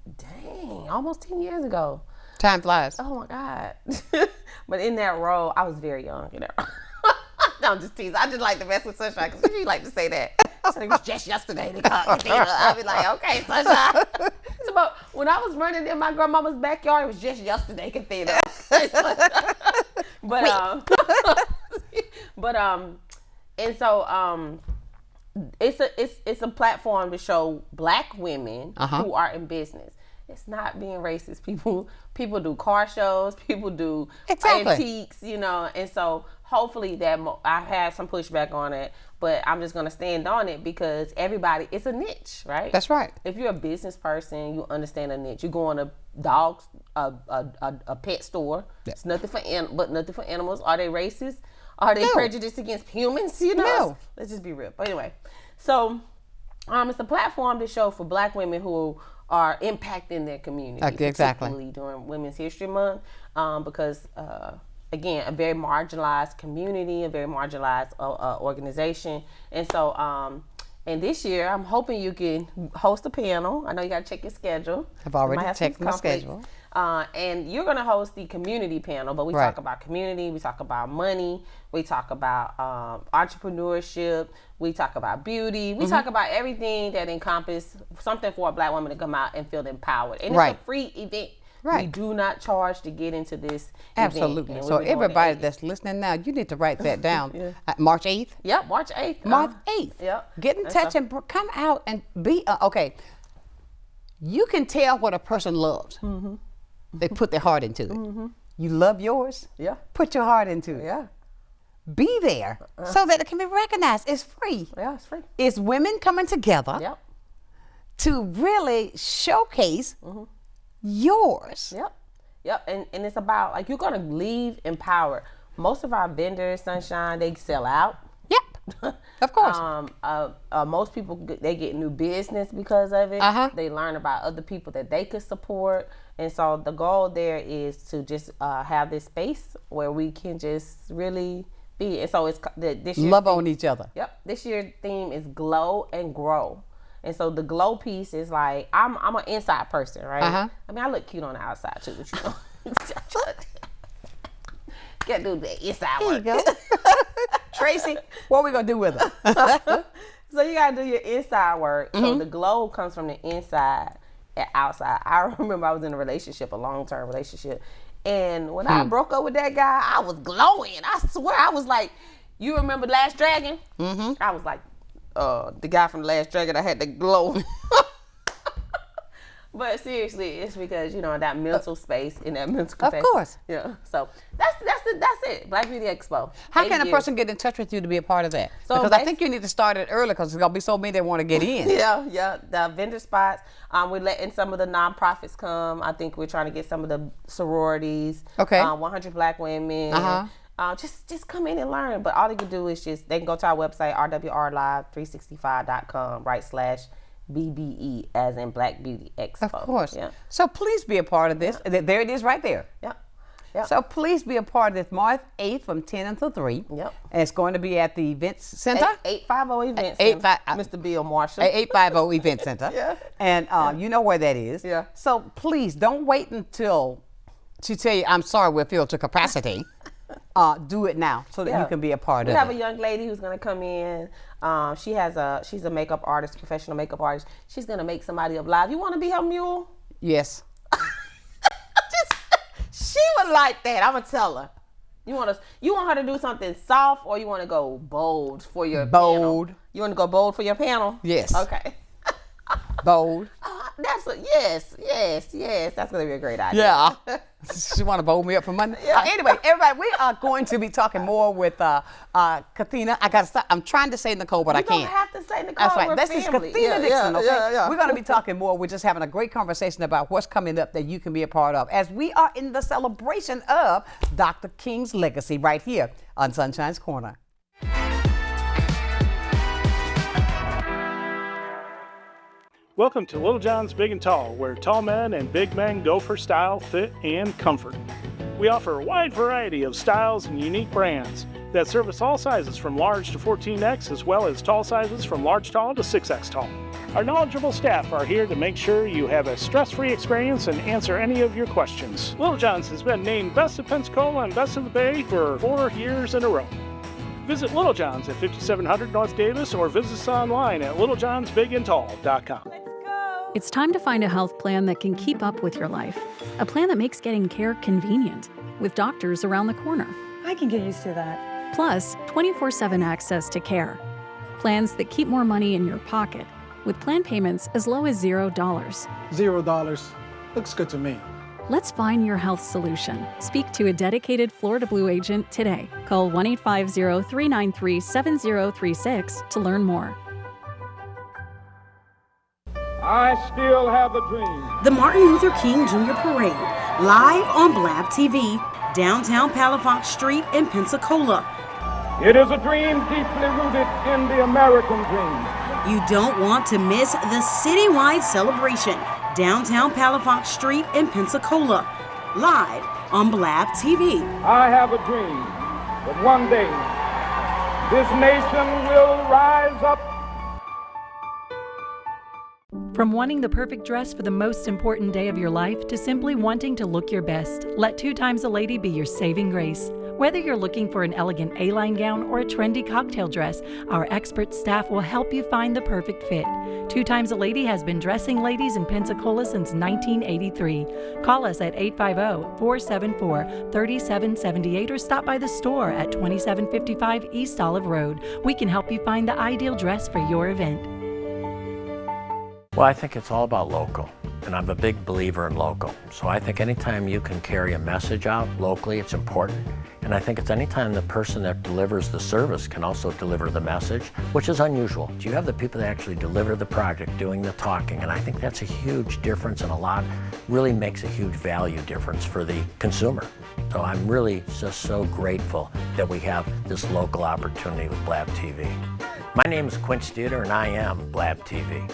almost 10 years ago. Time flies. Oh, my God. But in that role, I was very young, No, I'm just teasing. I just like to mess with Sonshine because she like to say that. So it was just yesterday they called Keithina. I'll be like, okay, Sonshine. But when I was running in my grandmama's backyard, it was just yesterday, Keithina. And so it's a platform to show Black women who are in business. It's not being racist. People do car shows. People do antiques, and so hopefully that I have some pushback on it, but I'm just gonna stand on it because it's a niche, right? That's right. If you're a business person, you understand a niche. You go on a dog, a pet store. It's nothing for animals. Are they racist? Are they prejudiced against humans? No. Let's just be real. But anyway, so it's a platform to show for Black women who are impacting their community. Exactly. Particularly during Women's History Month, because again, a very marginalized community, a very marginalized organization, and so And this year, I'm hoping you can host a panel. I know you got to check your schedule. I've already checked my schedule. And you're going to host the community panel, but we talk about community, we talk about money, we talk about entrepreneurship, we talk about beauty, we talk about everything that encompasses something for a Black woman to come out and feel empowered. And it's a free event. We do not charge to get into this Absolutely. event. So everybody that's listening now, you need to write that down. March 8th? Yep, March 8th. March 8th. Yep. Get in touch and come out and be, okay. You can tell what a person loves. They put their heart into it. You love yours? Yeah. Put your heart into it. Yeah. Be there so that it can be recognized. It's free. Yeah, it's free. It's women coming together to really showcase yours. Yep. And it's about, like, you're going to leave empowered. Most of our vendors, Sonshine, they sell out. Yep. Of course. Most people, they get new business because of it. They learn about other people that they could support. And so the goal there is to just have this space where we can just really be. And so it's this year. Love on each other. Yep. This year's theme is glow and grow. And so the glow piece is like, I'm an inside person, right? I mean, I look cute on the outside too, but you know. Can't do the inside work. There you go. Tracy, what are we going to do with her? So you got to do your inside work. So the glow comes from the inside and outside. I remember I was in a relationship, a long-term relationship. And when I broke up with that guy, I was glowing. I swear, I was like, you remember Last Dragon? I was like, the guy from The Last Dragon, I had to glow. But seriously, it's because, you know, that mental space, in that mental capacity. Of course. Yeah. So that's it. Black Beauty Expo. How can a person get in touch with you to be a part of that? So because I think you need to start it early because there's going to be so many that want to get in. Yeah. The vendor spots. We're letting some of the nonprofits come. I think we're trying to get some of the sororities. Okay. 100 Black women. Just come in and learn. But all they can do is they can go to our website, rwrlive365.com, /BBE, as in Black Beauty Expo. Of course. Yeah. So please be a part of this. There it is right there. Yep. So please be a part of this March 8th from 10 until 3. Yep. And it's going to be at the Events Center. 850 Events Center. Mr. Bill Marshall. 850 Event Center. Yeah. And you know where that is. Yeah. So please don't wait until she tell you, I'm sorry, we're filled to capacity. Do it now so that you can be a part of it. We have a young lady who's going to come in. She's a makeup artist, professional makeup artist. She's going to make somebody up live. You want to be her mule? Yes. She would like that. I'm going to tell her. You want her to do something soft, or you want to go bold for your panel? You want to go bold for your panel? Yes. Okay. Bold. Yes. That's going to be a great idea. Yeah. She want to bowl me up for Monday. Yeah. Anyway, everybody, we are going to be talking more with Keithina. I got to stop. I'm trying to say Nicole, but I can't. You don't have to say Nicole. That's right. We're This is family. Keithina Dixon, okay? Yeah. We're going to be talking more. We're just having a great conversation about what's coming up that you can be a part of as we are in the celebration of Dr. King's legacy right here on Sonshine's Corner. Welcome to Little John's Big and Tall, where tall men and big men go for style, fit, and comfort. We offer a wide variety of styles and unique brands that service all sizes from large to 14X, as well as tall sizes from large tall to 6X tall. Our knowledgeable staff are here to make sure you have a stress-free experience and answer any of your questions. Little John's has been named Best of Pensacola and Best of the Bay for 4 years in a row. Visit Little John's at 5700 North Davis or visit us online at littlejohnsbigandtall.com. It's time to find a health plan that can keep up with your life. A plan that makes getting care convenient, with doctors around the corner. I can get used to that. Plus, 24/7 access to care. Plans that keep more money in your pocket, with plan payments as low as $0. $0. Looks good to me. Let's find your health solution. Speak to a dedicated Florida Blue agent today. Call 1-850-393-7036 to learn more. I still have a dream. The Martin Luther King Jr. Parade, live on Blab TV, downtown Palafox Street in Pensacola. It is a dream deeply rooted in the American dream. You don't want to miss the citywide celebration, downtown Palafox Street in Pensacola, live on Blab TV. I have a dream that one day this nation will rise up From wanting the perfect dress for the most important day of your life to simply wanting to look your best, let 2 Times a Lady be your saving grace. Whether you're looking for an elegant A-line gown or a trendy cocktail dress, our expert staff will help you find the perfect fit. 2 Times a Lady has been dressing ladies in Pensacola since 1983. Call us at 850-474-3778 or stop by the store at 2755 East Olive Road. We can help you find the ideal dress for your event. Well, I think it's all about local, and I'm a big believer in local. So I think anytime you can carry a message out locally, it's important. And I think it's anytime the person that delivers the service can also deliver the message, which is unusual. You have the people that actually deliver the project doing the talking, and I think that's a huge difference, and really makes a huge value difference for the consumer. So I'm really just so grateful that we have this local opportunity with Blab TV. My name is Quince Dieter, and I am Blab TV.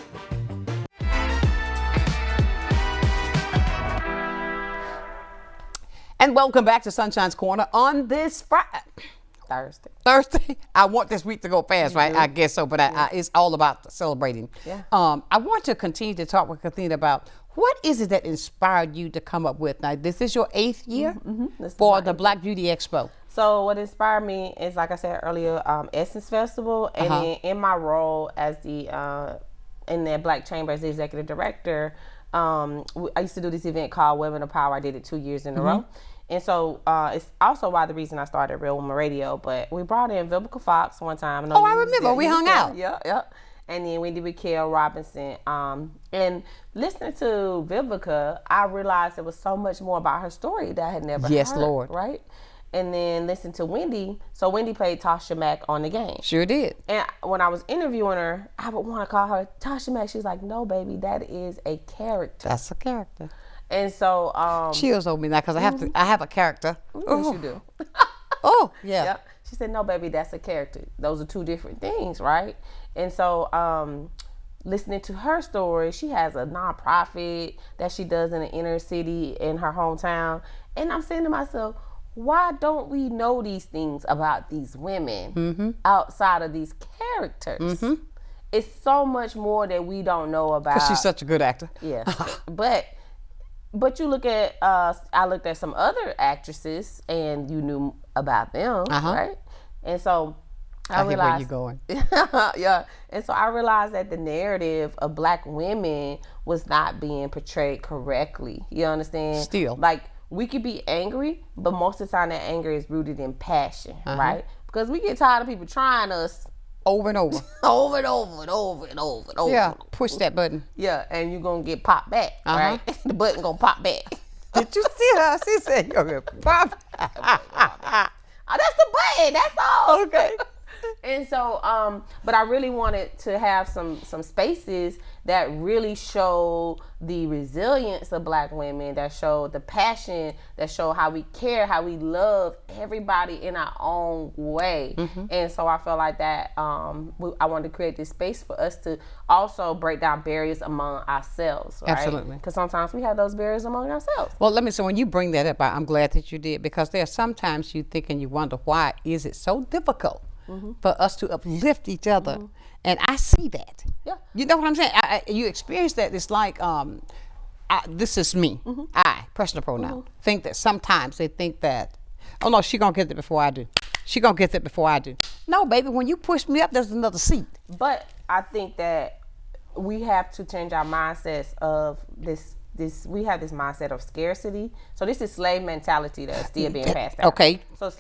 And welcome back to Sunshine's Corner on this Thursday. I want this week to go fast, right? I guess so, but it's all about celebrating. Yeah. I want to continue to talk with Keithina about what is it that inspired you to come up with. Now, this is your 8th year for the Black Beauty Expo. So what inspired me is, like I said earlier, Essence Festival, and then in my role as in the Black Chamber as the executive director, I used to do this event called Women of Power. I did it 2 years in a row. And so it's also the reason I started Real Woman Radio. But we brought in Vivica Fox one time. I remember. We hung out. Yeah. And then we did with Kel Robinson. And listening to Vivica, I realized there was so much more about her story that I had never heard. Yes, Lord. Right? And then listen to Wendy. So Wendy played Tasha Mack on The Game. Sure did. And when I was interviewing her, I would want to call her Tasha Mack. She's like, no, baby, that is a character. That's a character. And so chills on me now because I have a character. Yes, you do. Oh, yeah. Yep. She said, no, baby, that's a character. Those are 2 different things, right? And so listening to her story, she has a nonprofit that she does in the inner city in her hometown. And I'm saying to myself, why don't we know these things about these women outside of these characters? It's so much more that we don't know about. Because she's such a good actor. Yeah. But you look at, I looked at some other actresses and you knew about them, right? And so I realized. Hear where you're going. Yeah. And so I realized that the narrative of Black women was not being portrayed correctly. You understand? Still. Like, we could be angry, but most of the time that anger is rooted in passion, right? Because we get tired of people trying us over and over. over and over and over and over and over. Yeah, push that button. Yeah, and you're going to get popped back, right? The button going to pop back. Did you see her? She said you're going to pop. That's the button. That's all. Okay. And so, but I really wanted to have some spaces that really show the resilience of Black women, that show the passion, that show how we care, how we love everybody in our own way. And so I felt like that I wanted to create this space for us to also break down barriers among ourselves, right? Absolutely. Because sometimes we have those barriers among ourselves. Well, so when you bring that up, I'm glad that you did, because there are sometimes you think and you wonder, why is it so difficult for us to uplift each other? And I see that. Yeah. You know what I'm saying? You experience that. It's like, this is me. I, personal pronoun, think that sometimes they think that, oh no, she gonna get it before I do. She gonna get it before I do. No, baby, when you push me up, there's another seat. But I think that we have to change our mindsets of this. We have this mindset of scarcity. So this is slave mentality that's still being passed down. Okay. So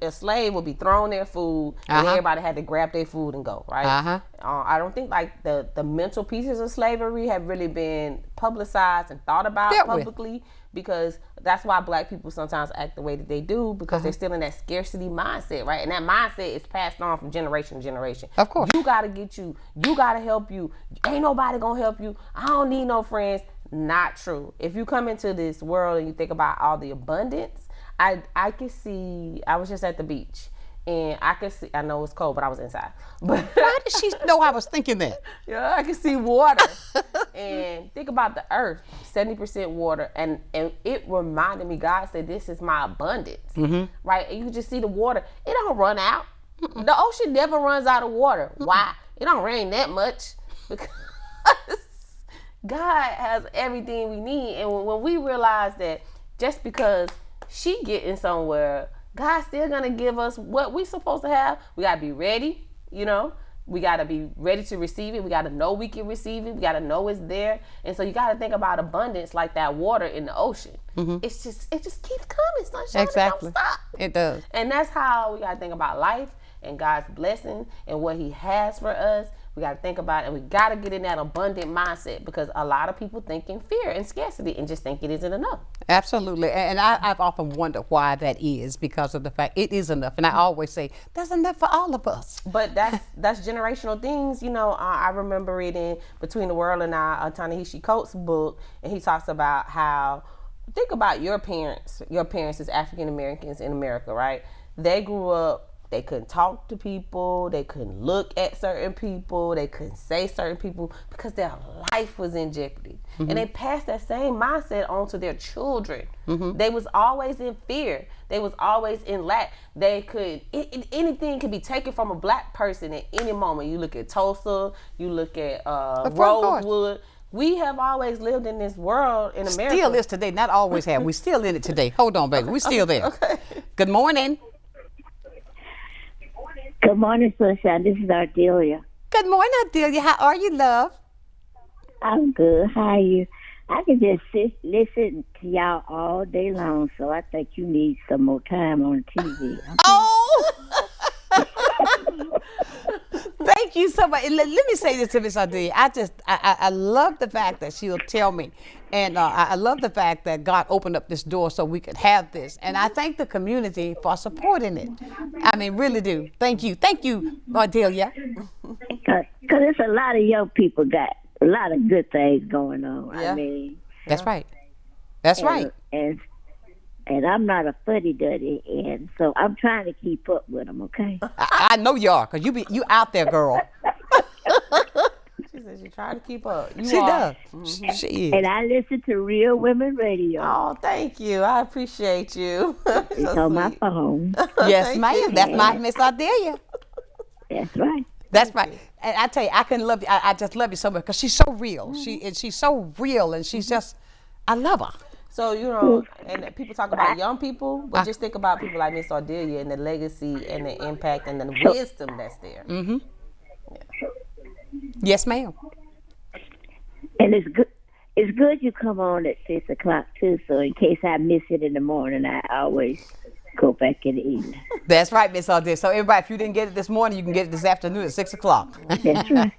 a slave will be thrown their food, and everybody had to grab their food and go, right? I don't think like the mental pieces of slavery have really been publicized and thought about publicly, because that's why Black people sometimes act the way that they do, because they're still in that scarcity mindset, right? And that mindset is passed on from generation to generation. Of course. You gotta get you gotta help you. Ain't nobody gonna help you. I don't need no friends. Not true. If you come into this world and you think about all the abundance, I can see, I was just at the beach and I could see, I know it's cold, but I was inside. But why did she know I was thinking that? Yeah, I can see water. And think about the earth, 70% water. And it reminded me, God said, this is my abundance, right? And you can just see the water. It don't run out. The ocean never runs out of water. Why? It don't rain that much. Because God has everything we need. And when we realize that just because she getting somewhere, God's still gonna give us what we supposed to have. We gotta be ready, you know. We gotta be ready to receive it. We gotta know we can receive it. We gotta know it's there. And so you gotta think about abundance like that water in the ocean. It just keeps coming, sunshine. Exactly. It don't stop. It does. And that's how we gotta think about life and God's blessing and what He has for us. We got to think about it, and we got to get in that abundant mindset, because a lot of people think in fear and scarcity and just think it isn't enough. Absolutely. And I've often wondered why that is, because of the fact it is enough. And I always say, that's enough for all of us. But that's generational things. You know, I remember reading Between the World and I, Ta-Nehisi Coates' book, and he talks about how, think about your parents. Your parents is African Americans in America, right? They grew up, they couldn't talk to people, they couldn't look at certain people, they couldn't say certain people because their life was in jeopardy. And they passed that same mindset on to their children. They was always in fear. They was always in lack. They could, anything could be taken from a black person at any moment. You look at Tulsa, you look at Rosewood. We have always lived in this world in America. Still is today, not always have. We still in it today. Hold on, baby, we still there. Okay. Good morning. Good morning, Sonshine. This is Ardelia. Good morning, Ardelia. How are you, love? I'm good. How are you? I can just listen to y'all all day long, so I think you need some more time on TV. Oh! Thank you so much. Let me say this to Miss Ardelia. I love the fact that she'll tell me. And I love the fact that God opened up this door so we could have this. And I thank the community for supporting it. I mean, really do. Thank you. Thank you, Ardelia. Because there's a lot of young people got a lot of good things going on. Yeah. I mean. That's right. That's right. And I'm not a fuddy-duddy, and so I'm trying to keep up with them, okay? I know you are, because you out there, girl. She says you try to keep up. She does. She is. And I listen to Real Women Radio. Oh, thank you. I appreciate you. It's on my phone. Yes, ma'am. That's my Miss Ardelia. That's right. That's right. And I tell you, I can love you. I just love you so much because she's so real. She's so real, and she's just, I love her. So, you know, and people talk about young people, but just think about people like Miss Ardelia and the legacy and the impact and the wisdom that's there. Yeah. Yes, ma'am. And it's good. It's good you come on at 6 o'clock too. So in case I miss it in the morning, I always go back in the evening. That's right, Miss Ardelia. So everybody, if you didn't get it this morning, you can get it this afternoon at 6 o'clock. That's right.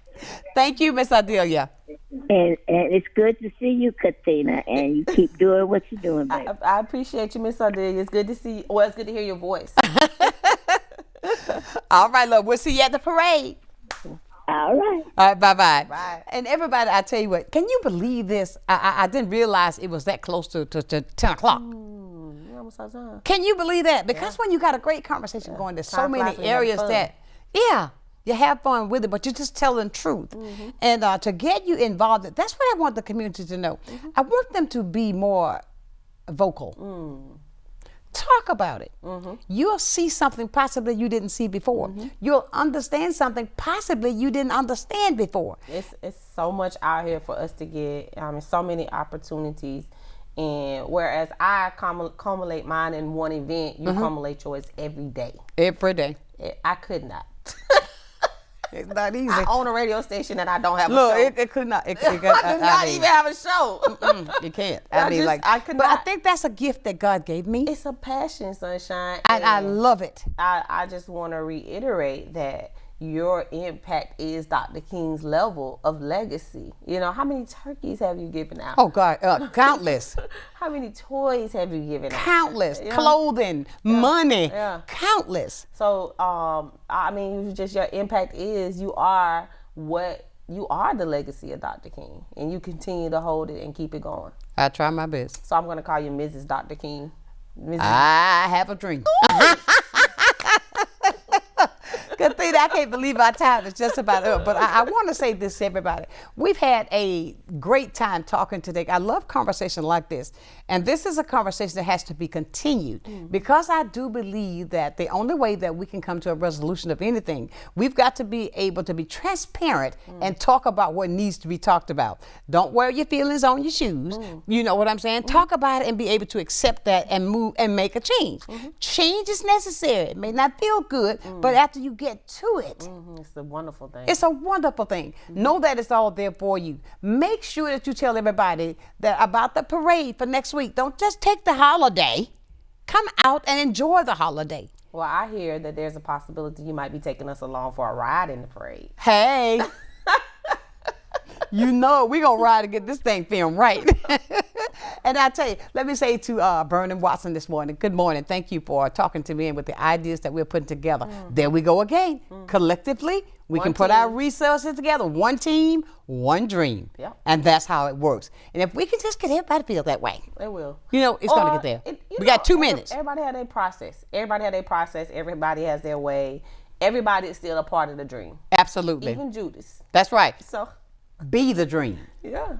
Thank you, Miss Ardelia. And it's good to see you, Keithina, and you keep doing what you're doing, baby. I appreciate you, Miss Ardelia. It's good to see you. Well, it's good to hear your voice. All right, love. We'll see you at the parade. All right. All right, bye-bye. Bye. And everybody, I tell you what, can you believe this? I didn't realize it was that close to 10 o'clock. Can you believe that? Because when you got a great conversation going, there's so many areas that, you have fun with it, but you're just telling truth. And to get you involved, that's what I want the community to know. I want them to be more vocal. Talk about it. You'll see something possibly you didn't see before. You'll understand something possibly you didn't understand before. It's so much out here for us to get. So many opportunities. And whereas I accumulate mine in one event, you accumulate yours every day. Every day. I could not. It's not easy. I own a radio station and I don't have a show. show. It could not. It I do not even have a show. You can't. I could not. I think that's a gift that God gave me. It's a passion, Sonshine. And I love it. I just want to reiterate that your impact is Dr. King's level of legacy. You know, how many turkeys have you given out? Oh, God, countless. How many toys have you given out? Countless. Clothing, money, countless. So, I mean, just your impact is you are the legacy of Dr. King, and you continue to hold it and keep it going. I try my best. So I'm going to call you Mrs. Dr. King. I have a dream. Keithina, I can't believe our time is just about up. But I want to say this to everybody. We've had a great time talking today. I love conversation like this. And this is a conversation that has to be continued because I do believe that the only way that we can come to a resolution of anything, we've got to be able to be transparent and talk about what needs to be talked about. Don't wear your feelings on your shoes. You know what I'm saying? Talk about it and be able to accept that and move and make a change. Change is necessary. It may not feel good, but after you get to it, it's a wonderful thing. It's a wonderful thing. Know that it's all there for you. Make sure that you tell everybody that about the parade for next week. Don't just take the holiday. Come out and enjoy the holiday. Well, I hear that there's a possibility you might be taking us along for a ride in the parade. Hey. You know we're going to ride and get this thing filmed right. And I tell you, let me say to Vernon Watson this morning, good morning. Thank you for talking to me and with the ideas that we're putting together. There we go again. Collectively, we can put our resources together. One team, one dream. Yep. And that's how it works. And if we can just get everybody to feel that way. It will. You know, it's going to get there. We got 2 minutes. Everybody had their process. Everybody had their process. Everybody has their way. Everybody is still a part of the dream. Absolutely. Even Judas. That's right. So be the dream. Yeah.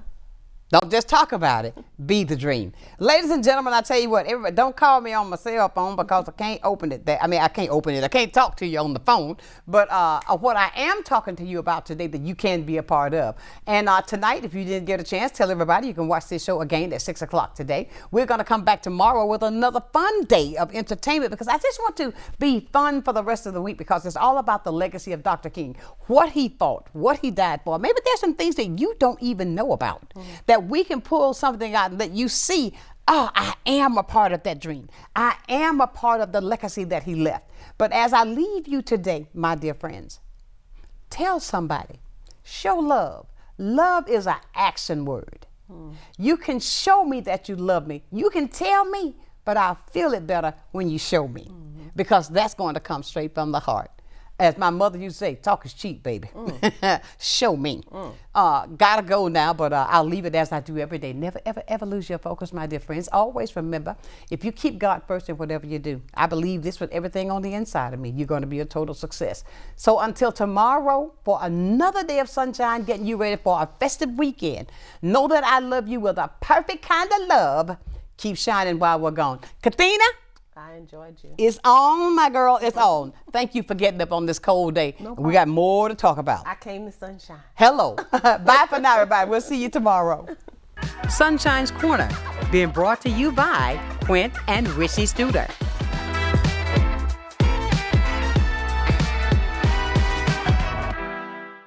Don't just talk about it. Be the dream. Ladies and gentlemen, I tell you what, everybody, don't call me on my cell phone because I can't open it. I can't open it. I can't talk to you on the phone. But what I am talking to you about today that you can be a part of. And tonight, if you didn't get a chance, tell everybody you can watch this show again at 6 o'clock today. We're going to come back tomorrow with another fun day of entertainment because I just want to be fun for the rest of the week because it's all about the legacy of Dr. King, what he fought, what he died for. Maybe there's some things that you don't even know about that we can pull something out that you see, oh, I am a part of that dream. I am a part of the legacy that he left. But as I leave you today, my dear friends, tell somebody, show love. Love is an action word. You can show me that you love me. You can tell me, but I'll feel it better when you show me because that's going to come straight from the heart. As my mother used to say, talk is cheap, baby. Show me. Gotta go now, but I'll leave it as I do every day. Never, ever, ever lose your focus, my dear friends. Always remember, if you keep God first in whatever you do, I believe this with everything on the inside of me, you're going to be a total success. So until tomorrow, for another day of sunshine, getting you ready for a festive weekend, know that I love you with a perfect kind of love. Keep shining while we're gone. Keithina? I enjoyed you. It's on, my girl. It's on. Thank you for getting up on this cold day. No problem. We got more to talk about. I came to sunshine. Hello. Bye for now, everybody. We'll see you tomorrow. Sunshine's Corner, being brought to you by Quint and Richie Studer.